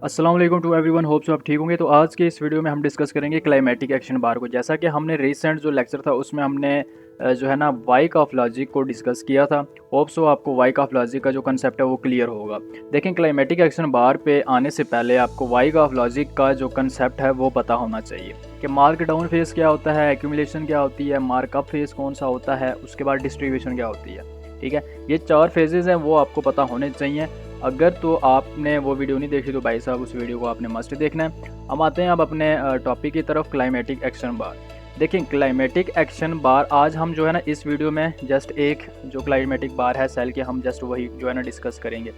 अस्सलाम वालेकुम to everyone, hope so आप ठीक होंगे। तो आज के इस वीडियो में हम डिस्कस करेंगे क्लाइमेटिक एक्शन बार को। जैसा कि हमने रिसेंट जो लेक्चर था उसमें हमने जो है ना वाइक ऑफ लॉजिक को डिस्कस किया था। होप सो आपको वाइक ऑफ लॉजिक का जो कंसेप्ट है वो क्लियर होगा। देखें, क्लाइमेटिक एक्शन बार पे आने से पहले आपको वाइक ऑफ लॉजिक का जो कंसेप्ट है वो पता होना चाहिए कि मार्क डाउन फेज़ क्या होता है, एक्यूमुलेशन क्या होती है, मार्क अप फेज़ कौन सा होता है, उसके बाद डिस्ट्रीब्यूशन क्या होती है। ठीक है, ये 4 फेजेज़ हैं, वो आपको पता होने चाहिए। अगर तो आपने वो वीडियो नहीं देखी तो भाई साहब उस वीडियो को आपने मस्ट देखना है। हम आते हैं अब अपने टॉपिक की तरफ, क्लाइमेटिक एक्शन बार। देखें, क्लाइमेटिक एक्शन बार आज हम जो है ना इस वीडियो में जस्ट एक जो क्लाइमेटिक बार है सेल की, हम जस्ट वही जो है ना डिस्कस करेंगे,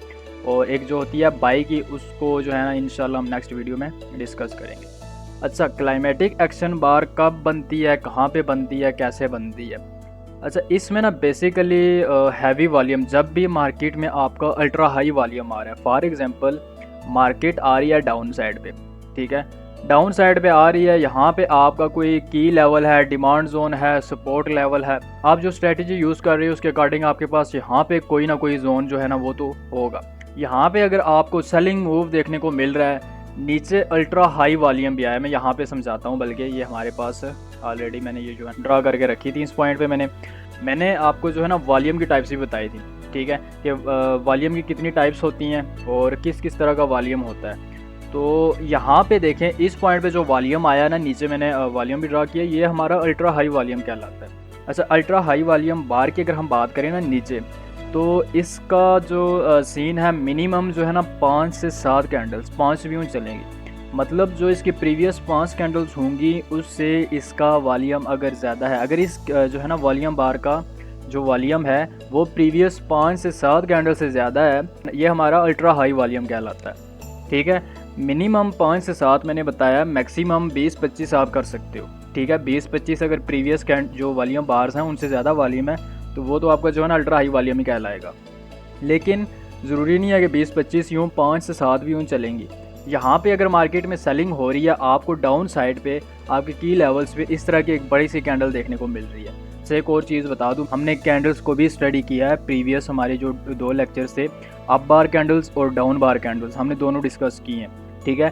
और एक जो होती है बाई की उसको जो है ना इंशाल्लाह हम नेक्स्ट वीडियो में डिस्कस करेंगे। अच्छा, क्लाइमेटिक एक्शन बार कब बनती है, कहाँ पे बनती है, कैसे बनती है? अच्छा, इसमें ना बेसिकली हैवी वॉल्यूम जब भी मार्केट में आपका अल्ट्रा हाई वॉल्यूम आ रहा है, फॉर एग्जांपल मार्केट आ रही है डाउन साइड पे, ठीक है, डाउन साइड पे आ रही है, यहाँ पे आपका कोई की लेवल है, डिमांड जोन है, सपोर्ट लेवल है, आप जो स्ट्रेटजी यूज़ कर रहे हो उसके अकॉर्डिंग आपके पास यहाँ पे कोई ना कोई जोन जो है ना वो तो होगा। यहाँ पे अगर आपको सेलिंग मूव देखने को मिल रहा है, नीचे अल्ट्रा हाई वॉल्यूम भी आया, मैं यहाँ पे समझाता हूँ, बल्कि ये हमारे पास ऑलरेडी मैंने ये जो है ड्रा करके रखी थी। इस पॉइंट पे मैंने आपको जो है ना वॉल्यूम की टाइप्स भी बताई थी, ठीक है, कि वॉल्यूम की कितनी टाइप्स होती हैं और किस किस तरह का वॉल्यूम होता है। तो यहाँ पे देखें, इस पॉइंट पे जो वॉल्यूम आया ना, नीचे मैंने वॉल्यूम भी ड्रा किया, ये हमारा अल्ट्रा हाई वॉल्यूम कहलाता है। अच्छा, अल्ट्रा हाई वॉल्यूम बार की अगर हम बात करें ना नीचे, तो इसका जो सीन है, मिनिमम जो है ना 5 से 7 कैंडल्स 5 व्यू चलेंगी। मतलब जो इसकी प्रीवियस 5 कैंडल्स होंगी उससे इसका वॉल्यूम अगर ज़्यादा है, अगर इस जो है ना वॉल्यूम बार का जो वॉल्यूम है वो प्रीवियस 5 से 7 कैंडल से ज़्यादा है, ये हमारा अल्ट्रा हाई वॉल्यूम कहलाता है। ठीक है, मिनिमम 5 से 7 मैंने बताया, मैक्सिमम 20-25 आप कर सकते हो। ठीक है, 20-25 अगर प्रीवियस जो वॉल्यूम बार्स हैं उनसे ज़्यादा वॉल्यूम है तो वो तो आपका जो है ना अल्ट्रा हाई वॉल्यूम ही कहलाएगा। लेकिन ज़रूरी नहीं है कि 20-25 यूँ 5 से 7 भी यूँ चलेंगी। यहाँ पे अगर मार्केट में सेलिंग हो रही है, आपको डाउन साइड पे आपके की लेवल्स पे इस तरह की एक बड़ी सी कैंडल देखने को मिल रही है। से एक और चीज़ बता दूँ, हमने कैंडल्स को भी स्टडी किया है, प्रीवियस हमारे जो 2 लेक्चर्स थे, अप बार कैंडल्स और डाउन बार कैंडल्स, हमने दोनों डिस्कस किए हैं। ठीक है,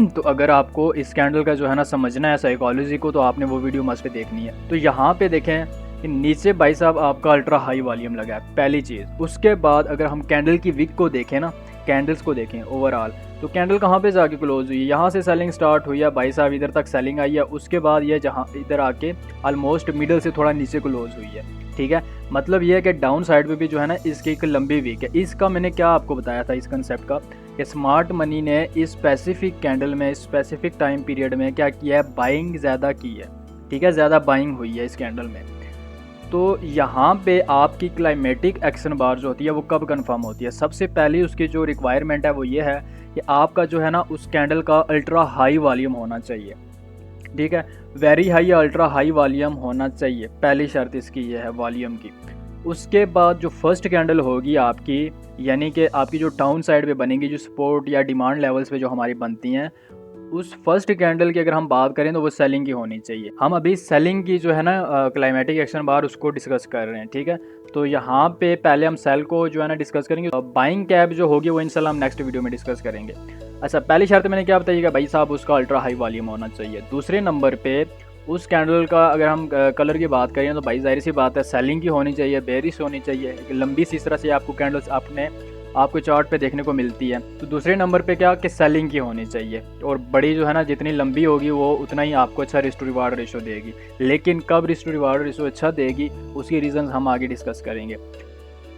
तो अगर आपको इस कैंडल का जो है ना समझना है साइकोलॉजी को, तो आपने वो वीडियो मस्ट देखनी है। तो यहाँ पे देखें कि नीचे भाई साहब आपका अल्ट्रा हाई वॉल्यूम लगा है, पहली चीज़। उसके बाद अगर हम कैंडल की विक को देखें ना, कैंडल्स को देखें ओवरऑल, तो कैंडल कहाँ पे जाके क्लोज हुई है, यहाँ से सेलिंग स्टार्ट हुई है भाई साहब, इधर तक सेलिंग आई है, उसके बाद ये जहाँ इधर आके ऑलमोस्ट मिडल से थोड़ा नीचे क्लोज हुई है। ठीक है, मतलब ये है कि डाउन साइड पे भी जो है ना इसकी एक लंबी वीक है। इसका मैंने क्या आपको बताया था इस कंसेप्ट का, कि स्मार्ट मनी ने इस स्पेसिफिक कैंडल में स्पेसिफिक टाइम पीरियड में क्या किया है, बाइंग ज़्यादा की है। ठीक है, ज़्यादा बाइंग हुई है इस कैंडल में। तो यहाँ पे आपकी क्लाइमेटिक एक्शन बार जो होती है वो कब कंफर्म होती है? सबसे पहले उसकी जो रिक्वायरमेंट है वो ये है कि आपका जो है ना उस कैंडल का अल्ट्रा हाई वॉल्यूम होना चाहिए। ठीक है, वेरी हाई या अल्ट्रा हाई वॉल्यूम होना चाहिए, पहली शर्त इसकी ये है वॉल्यूम की। उसके बाद जो फर्स्ट कैंडल होगी आपकी, यानी कि आपकी जो डाउन साइड पे बनेगी, जो सपोर्ट या डिमांड लेवल्स पे जो हमारी बनती हैं, उस फर्स्ट कैंडल की अगर हम बात करें तो वो सेलिंग की होनी चाहिए। हम अभी सेलिंग की जो है ना क्लाइमेटिक एक्शन बार उसको डिस्कस कर रहे हैं। ठीक है, तो यहाँ पे पहले हम सेल को जो है ना डिस्कस करेंगे, बाइंग कैप जो होगी वो इंशाल्लाह हम नेक्स्ट वीडियो में डिस्कस करेंगे। अच्छा, पहली शर्त मैंने क्या बताइएगा भाई साहब, उसका अल्ट्रा हाई वॉल्यूम होना चाहिए। दूसरे नंबर पे उस कैंडल का अगर हम कलर की बात करें तो भाई जाहिर सी बात है सेलिंग की होनी चाहिए, बेरिश होनी चाहिए, एक लंबी सी इस तरह से आपको कैंडल्स आपको चार्ट पे देखने को मिलती है। तो दूसरे नंबर पे क्या कि सेलिंग की होनी चाहिए, और बड़ी जो है ना जितनी लंबी होगी वो उतना ही आपको अच्छा रिस्क टू रिवार्ड रेशो देगी। लेकिन कब रिस्क टू रिवार्ड रेशो अच्छा देगी उसकी रीज़न हम आगे डिस्कस करेंगे।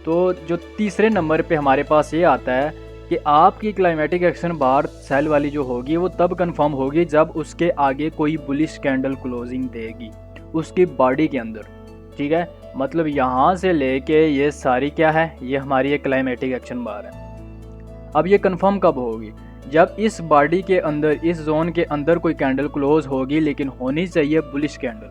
तो जो तीसरे नंबर पे हमारे पास ये आता है कि आपकी क्लाइमेटिक एक्शन बार सेल वाली जो होगी वो तब कंफर्म होगी जब उसके आगे कोई बुलिश कैंडल क्लोजिंग देगी उसकी बॉडी के अंदर। ठीक है, मतलब यहाँ से लेके ये सारी क्या है, ये हमारी एक क्लाइमेटिक एक्शन बार है। अब ये कंफर्म कब होगी, जब इस बॉडी के अंदर, इस जोन के अंदर कोई कैंडल क्लोज होगी, लेकिन होनी चाहिए बुलिश कैंडल।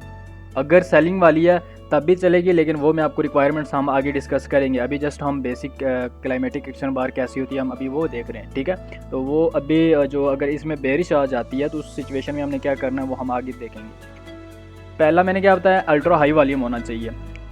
अगर सेलिंग वाली है तब भी चलेगी, लेकिन वो मैं आपको रिक्वायरमेंट्स हम आगे डिस्कस करेंगे। अभी जस्ट हम बेसिक क्लाइमेटिक एक्शन बार कैसी होती है हम अभी वो देख रहे हैं। ठीक है, तो वो अभी जो अगर इसमें बेरिश आ जाती है तो उस सिचुएशन में हमने क्या करना है वो हम आगे देखेंगे। पहला मैंने क्या बताया, अल्ट्रा हाई वॉल्यूम होना चाहिए।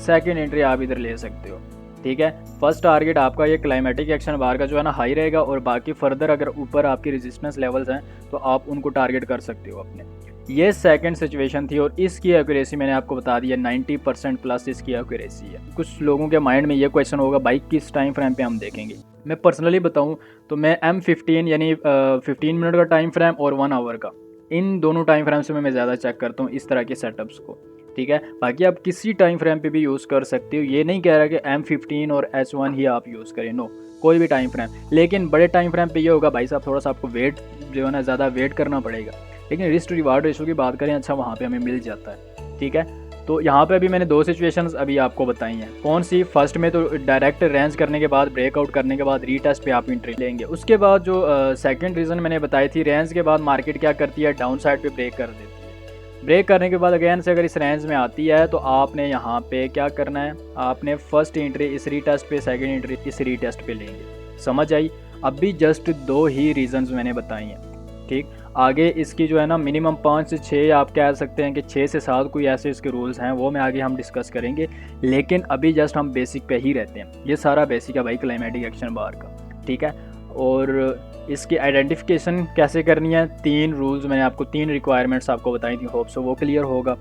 सेकंड एंट्री आप इधर ले सकते हो, ठीक है। फर्स्ट टारगेट आपका ये क्लाइमेटिक एक्शन बार का जो है ना हाई रहेगा, और बाकी फर्दर अगर ऊपर आपकी रेजिस्टेंस लेवल्स हैं तो आप उनको टारगेट कर सकते हो अपने। ये सेकंड सिचुएशन थी, और इसकी एक्यूरेसी मैंने आपको बता दिया 90% प्लस इसकी एक्यूरेसी है। कुछ लोगों के माइंड में ये क्वेश्चन होगा भाई किस टाइम फ्रेम पे हम देखेंगे। मैं पर्सनली बताऊं तो मैं M15 यानी 15 मिनट का टाइम फ्रेम और 1 आवर का, इन दोनों टाइम फ्रेम से मैं ज़्यादा चेक करता हूँ इस तरह के सेटअप्स को, ठीक है। बाकी आप किसी टाइम फ्रेम पे भी यूज़ कर सकते हो, ये नहीं कह रहा कि M15 और H1 ही आप यूज़ करें, नो, कोई भी टाइम फ्रेम। लेकिन बड़े टाइम फ्रेम पे ये होगा भाई साहब थोड़ा सा आपको वेट जो है ना ज़्यादा वेट करना पड़ेगा, लेकिन रिस्क रिवार्ड रेशो की बात करें अच्छा वहाँ पे हमें मिल जाता है, ठीक है। तो यहाँ पे अभी मैंने 2 सिचुएशंस अभी आपको बताई हैं। कौन सी? फर्स्ट में तो डायरेक्ट रेंज करने के बाद, ब्रेकआउट करने के बाद रीटेस्ट पे आप एंट्री लेंगे। उसके बाद जो सेकंड रीज़न मैंने बताई थी, रेंज के बाद मार्केट क्या करती है, डाउन साइड पे ब्रेक कर देती है। ब्रेक करने के बाद अगेन से अगर इस रेंज में आती है तो आपने यहाँ पे क्या करना है, आपने फर्स्ट एंट्री इस रीटेस्ट पे, सेकेंड एंट्री इस रीटेस्ट पे लेंगे। समझ आई? अभी जस्ट 2 ही रीज़न्स मैंने बताई हैं, ठीक। आगे इसकी जो है ना मिनिमम 5 से 6, आप कह सकते हैं कि 6 से 7 कोई ऐसे इसके रूल्स हैं, वो मैं आगे हम डिस्कस करेंगे। लेकिन अभी जस्ट हम बेसिक पे ही रहते हैं। ये सारा बेसिक है भाई क्लाइमेटिक एक्शन बार का, ठीक है। और इसकी आइडेंटिफिकेशन कैसे करनी है, 3 रूल्स मैंने आपको, 3 रिक्वायरमेंट्स आपको बताई थी, होप सो वो क्लियर होगा।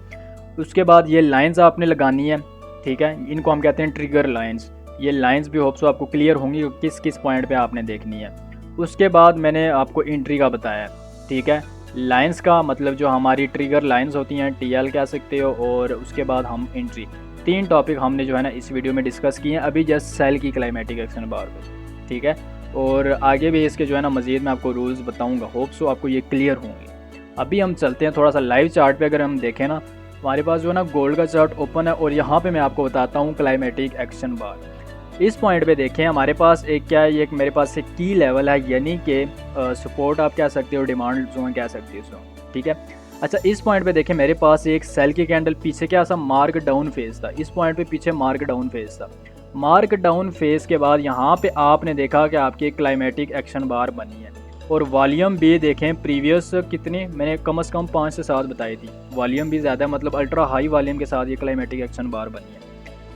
उसके बाद ये लाइन्स आपने लगानी है, ठीक है, इनको हम कहते हैं ट्रिगर लाइन्स। ये लाइन्स भी होप सो आपको क्लियर होंगी किस किस पॉइंट पे आपने देखनी है। उसके बाद मैंने आपको एंट्री का बताया, ठीक है। लाइंस का मतलब जो हमारी ट्रिगर लाइंस होती हैं, TL कह सकते हो, और उसके बाद हम एंट्री। 3 टॉपिक हमने जो है ना इस वीडियो में डिस्कस किए हैं अभी जस्ट सेल की क्लाइमेटिक एक्शन बार पे, ठीक है। और आगे भी इसके जो है ना मज़ीद मैं आपको रूल्स बताऊंगा, होप सो आपको ये क्लियर होंगे। अभी हम चलते हैं थोड़ा सा लाइव चार्ट पे। अगर हम देखें ना, हमारे पास जो है ना गोल्ड का चार्ट ओपन है, और यहाँ पे मैं आपको बताता हूँ क्लाइमेटिक एक्शन बार। इस पॉइंट पे देखें हमारे पास एक क्या है, एक मेरे पास एक की लेवल है, यानी कि सपोर्ट आप कह सकते हो, डिमांड जोन कह सकते हो इसको, ठीक है। अच्छा, इस पॉइंट पे देखें मेरे पास एक सेल की कैंडल, पीछे क्या सा मार्क डाउन फेज था, इस पॉइंट पे पीछे मार्क डाउन फेज था। मार्क डाउन फेज के बाद यहाँ पे आपने देखा कि आपकी क्लाइमेटिक एक्शन बार बनी है, और वॉल्यूम भी देखें प्रीवियस कितनी, मैंने कम से कम 5 से 7 बताई थी, वॉल्यूम भी ज़्यादा, मतलब अल्ट्रा हाई वॉल्यूम के साथ ये क्लाइमेटिक एक्शन बार बनी है।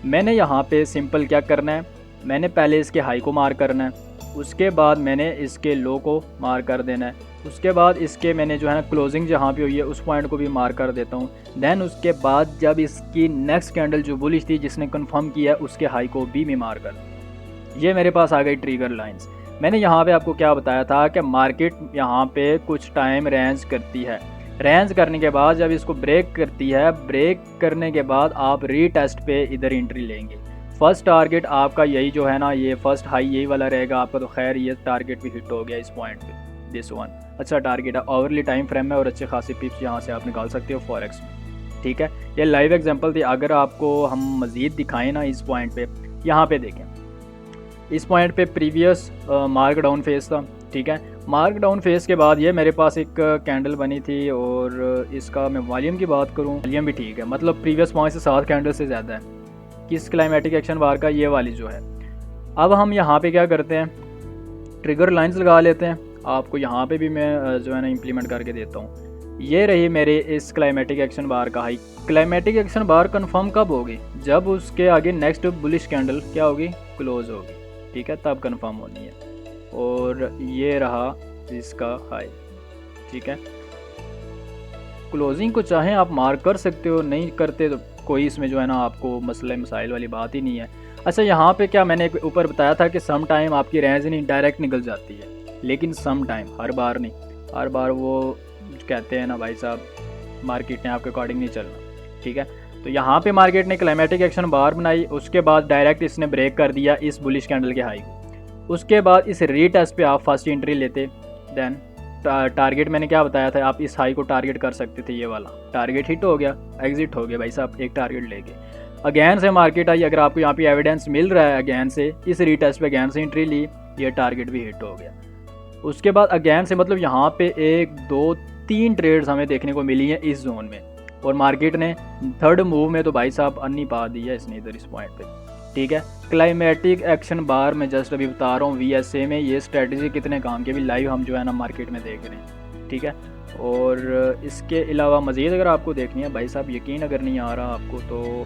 मैंने यहाँ पे सिंपल क्या करना है, मैंने पहले इसके हाई को मार्क करना है, उसके बाद मैंने इसके लो को मार्क कर देना है, उसके बाद इसके मैंने जो है ना क्लोजिंग जहाँ पे हुई है उस पॉइंट को भी मार्क कर देता हूँ। देन उसके बाद जब इसकी नेक्स्ट कैंडल जो बुलिश थी जिसने कंफर्म किया उसके हाई को भी मैं मार्क कर दूँ। ये मेरे पास आ गई ट्रिगर लाइंस। मैंने यहाँ पे आपको क्या बताया था कि मार्केट यहाँ पे कुछ टाइम रेंज करती है, रेंज करने के बाद जब इसको ब्रेक करती है, ब्रेक करने के बाद आप रीटेस्ट पे इधर एंट्री लेंगे। फर्स्ट टारगेट आपका यही जो है ना, ये फर्स्ट हाई यही वाला रहेगा आपका। तो खैर ये टारगेट भी हिट हो गया इस पॉइंट पे, दिस वन अच्छा टारगेट है, ओवरली टाइम फ्रेम है, और अच्छे खासे पिप्स यहाँ से आप निकाल सकते हो फॉरेक्स में, ठीक है। ये लाइव एग्जांपल थी। अगर आपको हम मज़ीद दिखाएं ना इस पॉइंट पे, यहाँ पे देखें, इस पॉइंट पे प्रीवियस मार्क डाउन फेस था, ठीक है। मार्क डाउन फेस के बाद ये मेरे पास एक कैंडल बनी थी, और इसका मैं वॉल्यूम की बात करूँ, वॉल्यूम भी ठीक है, मतलब प्रीवियस 5 से 7 कैंडल से ज़्यादा है किस क्लाइमेटिक एक्शन बार का, ये वाली जो है। अब हम यहाँ पे क्या करते हैं, ट्रिगर लाइंस लगा लेते हैं। आपको यहाँ पे भी मैं जो है ना इम्प्लीमेंट करके देता हूँ। ये रही मेरे इस क्लाइमेटिक एक्शन बार का हाई। क्लाइमेटिक एक्शन बार कंफर्म कब होगी, जब उसके आगे नेक्स्ट बुलिश कैंडल क्या होगी, क्लोज होगी, ठीक है, तब कंफर्म होनी है। और ये रहा इसका हाई, ठीक है। क्लोजिंग को चाहें आप मार्क कर सकते हो, नहीं करते तो कोई इसमें जो है ना आपको मसले मसाइल वाली बात ही नहीं है। अच्छा, यहाँ पे क्या मैंने ऊपर बताया था कि सम टाइम आपकी रेंज नहीं डायरेक्ट निकल जाती है, लेकिन सम टाइम, हर बार नहीं। हर बार वो कहते हैं ना भाई साहब मार्केट ने आपके अकॉर्डिंग नहीं चलना, ठीक है। तो यहाँ पे मार्केट ने क्लाइमेटिक एक्शन बार बनाई, उसके बाद डायरेक्ट इसने ब्रेक कर दिया इस बुलिश कैंडल के हाई को। उसके बाद इस रीटेस्ट पे आप फर्स्ट एंट्री लेते, देन टारगेट मैंने क्या बताया था, आप इस हाई को टारगेट कर सकते थे, ये वाला टारगेट हिट हो गया, एग्जिट हो गया भाई साहब एक टारगेट लेके। अगेन से मार्केट आई, अगर आपको यहाँ पे एविडेंस मिल रहा है अगेन से, इस रीटेस्ट पे अगेन से एंट्री ली, ये टारगेट भी हिट हो गया। उसके बाद अगेन से मतलब यहाँ पे 1 2 3 ट्रेड्स हमें देखने को मिली हैं इस जोन में, और मार्केट ने थर्ड मूव में तो भाई साहब अन्नी पा दी है इसने इधर इस पॉइंट पे, ठीक है। क्लाइमेटिक एक्शन बार में जस्ट अभी बता रहा हूँ VSA में ये स्ट्रेटजी कितने काम की, भी लाइव हम जो है ना मार्केट में देख रहे हैं, ठीक है। और इसके अलावा मज़ीद अगर आपको देखनी है भाई साहब, यकीन अगर नहीं आ रहा आपको तो